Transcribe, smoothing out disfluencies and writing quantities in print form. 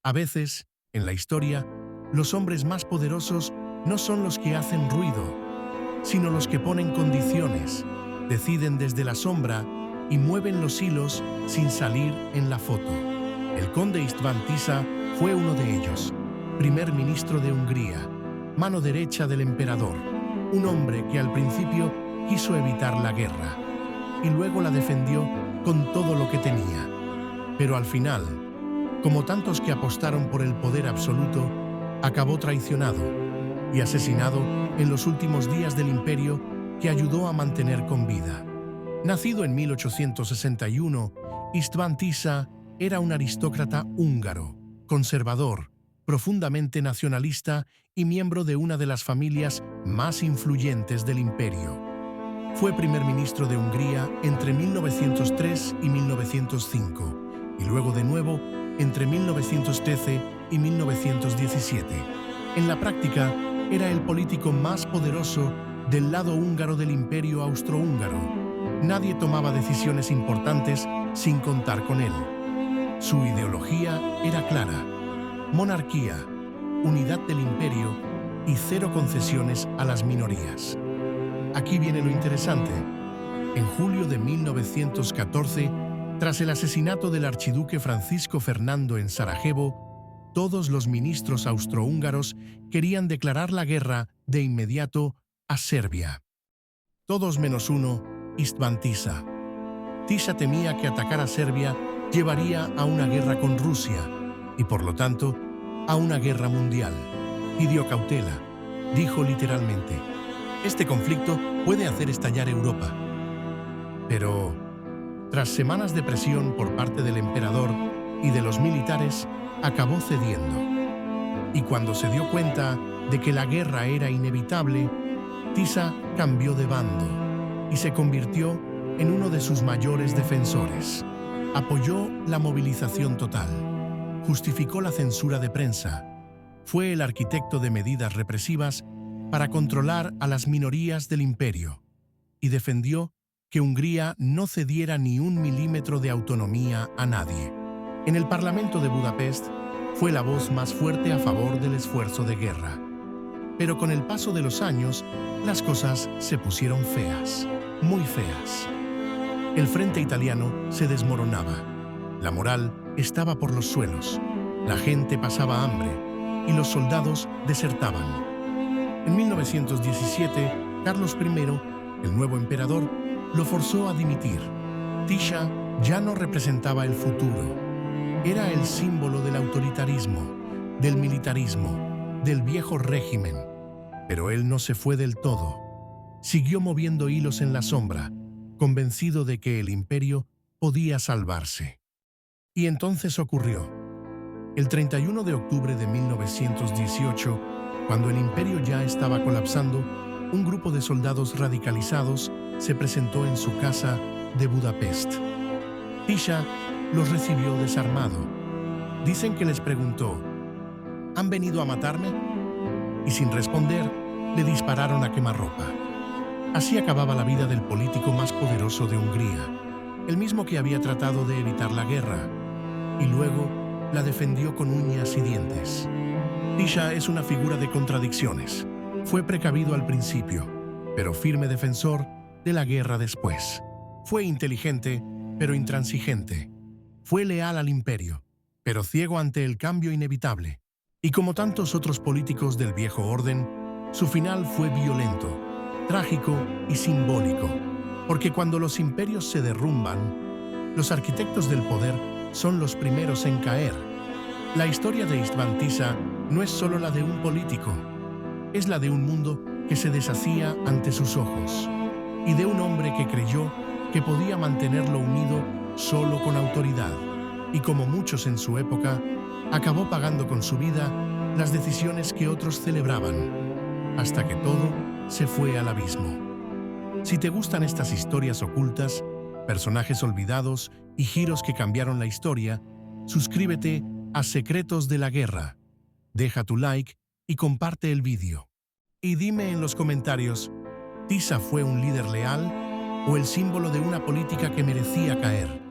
A veces, en la historia, los hombres más poderosos no son los que hacen ruido, sino los que ponen condiciones, deciden desde la sombra y mueven los hilos sin salir en la foto. El conde István Tisza fue uno de ellos, primer ministro de Hungría, mano derecha del emperador, un hombre que al principio quiso evitar la guerra y luego la defendió con todo lo que tenía. Pero al final, como tantos que apostaron por el poder absoluto, acabó traicionado y asesinado en los últimos días del imperio que ayudó a mantener con vida. Nacido en 1861, István Tisza era un aristócrata húngaro, conservador, profundamente nacionalista y miembro de una de las familias más influyentes del imperio. Fue primer ministro de Hungría entre 1903 y 1905, y luego de nuevo entre 1913 y 1917. En la práctica, era el político más poderoso del lado húngaro del imperio austrohúngaro. Nadie tomaba decisiones importantes sin contar con él. Su ideología era clara: monarquía, unidad del imperio y cero concesiones a las minorías. Aquí viene lo interesante. En julio de 1914, tras el asesinato del archiduque Francisco Fernando en Sarajevo, todos los ministros austrohúngaros querían declarar la guerra de inmediato a Serbia. Todos menos uno, István Tisza. Tisza temía que atacar a Serbia llevaría a una guerra con Rusia y, por lo tanto, a una guerra mundial. Pidió cautela. Dijo literalmente: este conflicto puede hacer estallar Europa. Pero, tras semanas de presión por parte del emperador y de los militares, acabó cediendo. Y cuando se dio cuenta de que la guerra era inevitable, Tisza cambió de bando y se convirtió en uno de sus mayores defensores. Apoyó la movilización total, justificó la censura de prensa, fue el arquitecto de medidas represivas para controlar a las minorías del imperio y defendió que Hungría no cediera ni un milímetro de autonomía a nadie. En el Parlamento de Budapest fue la voz más fuerte a favor del esfuerzo de guerra. Pero con el paso de los años, las cosas se pusieron feas, muy feas. El frente italiano se desmoronaba. La moral estaba por los suelos. La gente pasaba hambre y los soldados desertaban. En 1917, Carlos I, el nuevo emperador, lo forzó a dimitir. Tisza ya no representaba el futuro. Era el símbolo del autoritarismo, del militarismo, del viejo régimen. Pero él no se fue del todo. Siguió moviendo hilos en la sombra, convencido de que el imperio podía salvarse. Y entonces ocurrió. El 31 de octubre de 1918, cuando el imperio ya estaba colapsando, un grupo de soldados radicalizados se presentó en su casa de Budapest. Tisza los recibió desarmado. Dicen que les preguntó: ¿han venido a matarme? Y sin responder, le dispararon a quemarropa. Así acababa la vida del político más poderoso de Hungría, el mismo que había tratado de evitar la guerra, y luego la defendió con uñas y dientes. Tisza es una figura de contradicciones. Fue precavido al principio, pero firme defensor de la guerra después. Fue inteligente, pero intransigente. Fue leal al imperio, pero ciego ante el cambio inevitable. Y como tantos otros políticos del viejo orden, su final fue violento, trágico y simbólico, porque cuando los imperios se derrumban, los arquitectos del poder son los primeros en caer. La historia de István Tisza no es solo la de un político, es la de un mundo que se deshacía ante sus ojos, y de un hombre que creyó que podía mantenerlo unido solo con autoridad, y como muchos en su época, acabó pagando con su vida las decisiones que otros celebraban, hasta que todo se fue al abismo. Si te gustan estas historias ocultas, personajes olvidados y giros que cambiaron la historia, suscríbete a Secretos de la Guerra, deja tu like y comparte el vídeo. Y dime en los comentarios, ¿Tisza fue un líder leal o el símbolo de una política que merecía caer?